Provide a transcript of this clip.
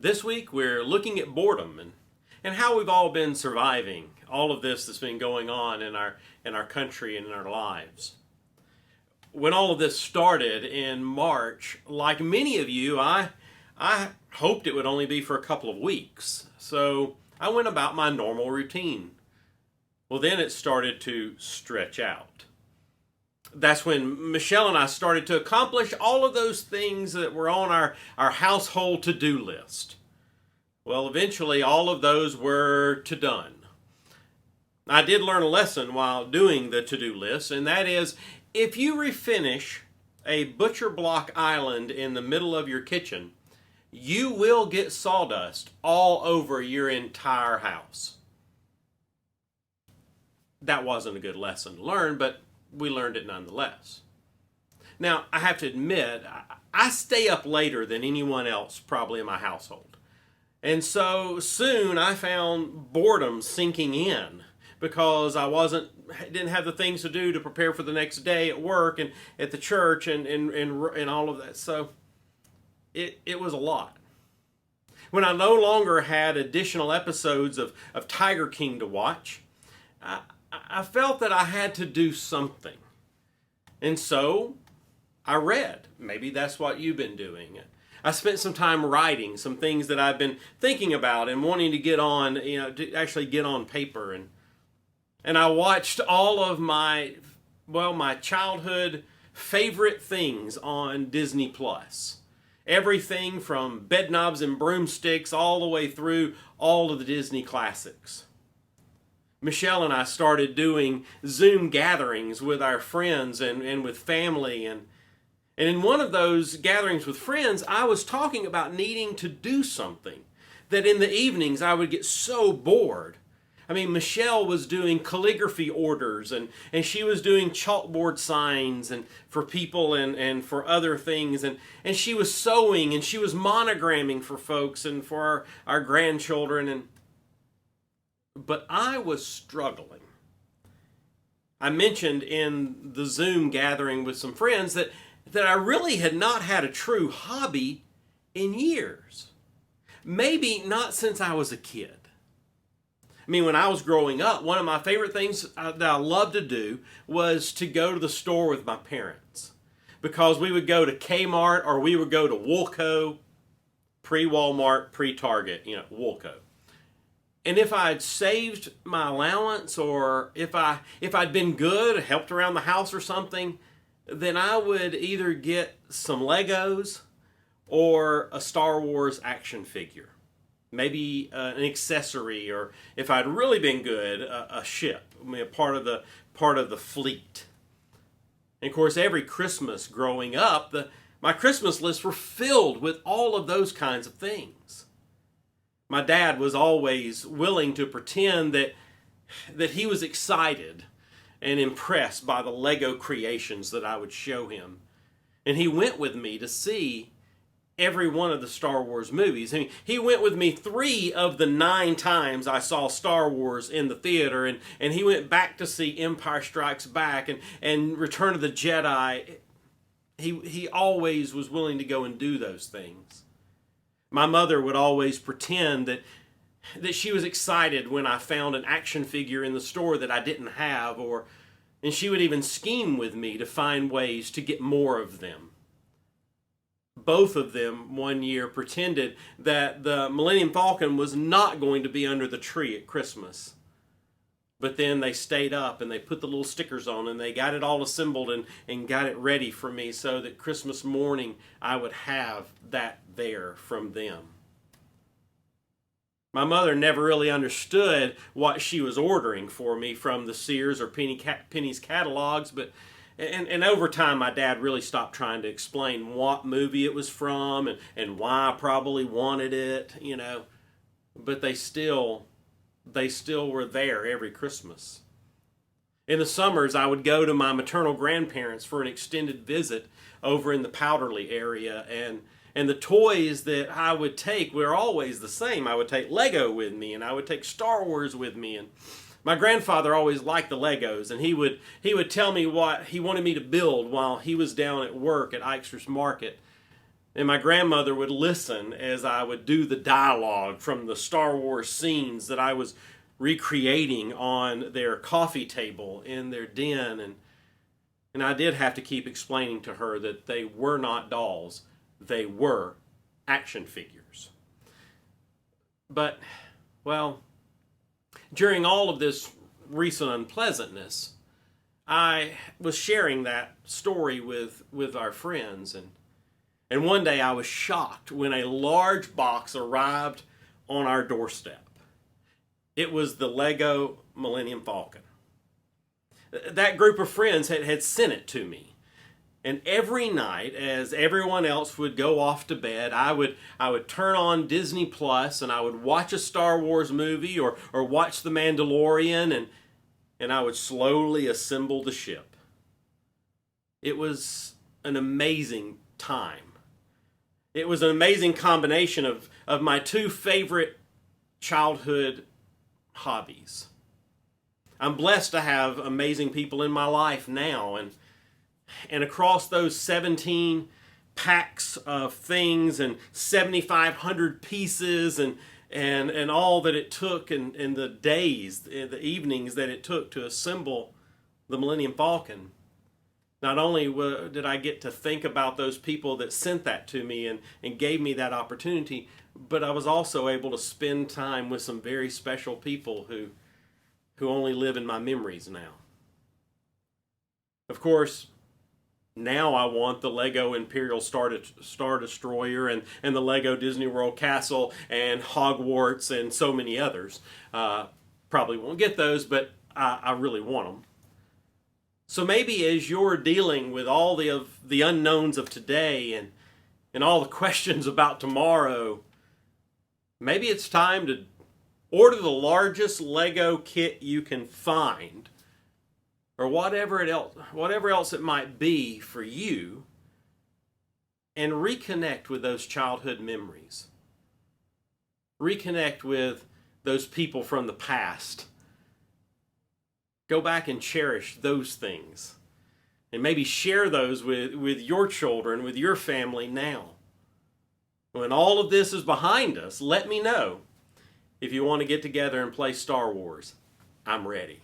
This week we're looking at boredom and how we've all been surviving all of this that's been going on in our country and in our lives. When all of this started in March, like many of you, I hoped it would only be for a couple of weeks. So I went about my normal routine. Well, then it started to stretch out. That's when Michelle and I started to accomplish all of those things that were on our household to-do list. Well, eventually all of those were done. I did learn a lesson while doing the to-do list, and that is, if you refinish a butcher block island in the middle of your kitchen, you will get sawdust all over your entire house. That wasn't a good lesson to learn, but we learned it nonetheless. Now, I have to admit, I stay up later than anyone else probably in my household. And so soon I found boredom sinking in because I didn't have the things to do to prepare for the next day at work and at the church and all of that. So it was a lot. When I no longer had additional episodes of Tiger King to watch, I felt that I had to do something. And so I read. Maybe that's what you've been doing. I spent some time writing some things that I've been thinking about and wanting to get on, to actually get on paper. And I watched all of my childhood favorite things on Disney Plus. Everything from Bedknobs and Broomsticks all the way through all of the Disney classics. Michelle and I started doing Zoom gatherings with our friends and with family. And in one of those gatherings with friends, I was talking about needing to do something. That in the evenings I would get so bored. I mean, Michelle was doing calligraphy orders and she was doing chalkboard signs and for people and for other things. And she was sewing and she was monogramming for folks and for our grandchildren. But I was struggling. I mentioned in the Zoom gathering with some friends that I really had not had a true hobby in years. Maybe not since I was a kid. I mean, when I was growing up, one of my favorite things that I loved to do was to go to the store with my parents. Because we would go to Kmart or we would go to Woolco, pre-Walmart, pre-Target, Woolco. And if I'd saved my allowance or if I'd been good, helped around the house or something, then I would either get some Legos or a Star Wars action figure. Maybe an accessory, or if I'd really been good, a ship. I mean, a part of the fleet. And of course, every Christmas growing up, my Christmas lists were filled with all of those kinds of things. My dad was always willing to pretend that he was excited and impressed by the Lego creations that I would show him. And he went with me to see every one of the Star Wars movies. I mean, he went with me 3 of the 9 times I saw Star Wars in the theater, and he went back to see Empire Strikes Back and Return of the Jedi. He always was willing to go and do those things. My mother would always pretend that she was excited when I found an action figure in the store that I didn't have, and she would even scheme with me to find ways to get more of them. Both of them one year pretended that the Millennium Falcon was not going to be under the tree at Christmas. But then they stayed up and they put the little stickers on and they got it all assembled and got it ready for me so that Christmas morning I would have that there from them. My mother never really understood what she was ordering for me from the Sears or Penny's catalogs, but and over time my dad really stopped trying to explain what movie it was from and why I probably wanted it, but they still were there every Christmas. In the summers, I would go to my maternal grandparents for an extended visit over in the Powderly area, and the toys that I would take were always the same. I would take Lego with me, and I would take Star Wars with me, and my grandfather always liked the Legos, and he would tell me what he wanted me to build while he was down at work at Eichster's Market. And my grandmother would listen as I would do the dialogue from the Star Wars scenes that I was recreating on their coffee table in their den. And I did have to keep explaining to her that they were not dolls, they were action figures. But, well, during all of this recent unpleasantness, I was sharing that story with our friends, and one day I was shocked when a large box arrived on our doorstep. It was the Lego Millennium Falcon. That group of friends had sent it to me. And every night, as everyone else would go off to bed, I would turn on Disney Plus and I would watch a Star Wars movie or watch The Mandalorian, and I would slowly assemble the ship. It was an amazing time. It was an amazing combination of my two favorite childhood hobbies. I'm blessed to have amazing people in my life now, and across those 17 packs of things and 7,500 pieces and all that it took in the days, the evenings that it took to assemble the Millennium Falcon, not only did I get to think about those people that sent that to me and gave me that opportunity, but I was also able to spend time with some very special people who only live in my memories now. Of course, now I want the Lego Imperial Star Destroyer and the Lego Disney World Castle and Hogwarts and so many others. Probably won't get those, but I really want them. So maybe as you're dealing with all the unknowns of today and all the questions about tomorrow, maybe it's time to order the largest Lego kit you can find, or whatever else it might be for you, and reconnect with those childhood memories. Reconnect with those people from the past. Go back and cherish those things. And maybe share those with your children, with your family now. When all of this is behind us, let me know if you want to get together and play Star Wars. I'm ready.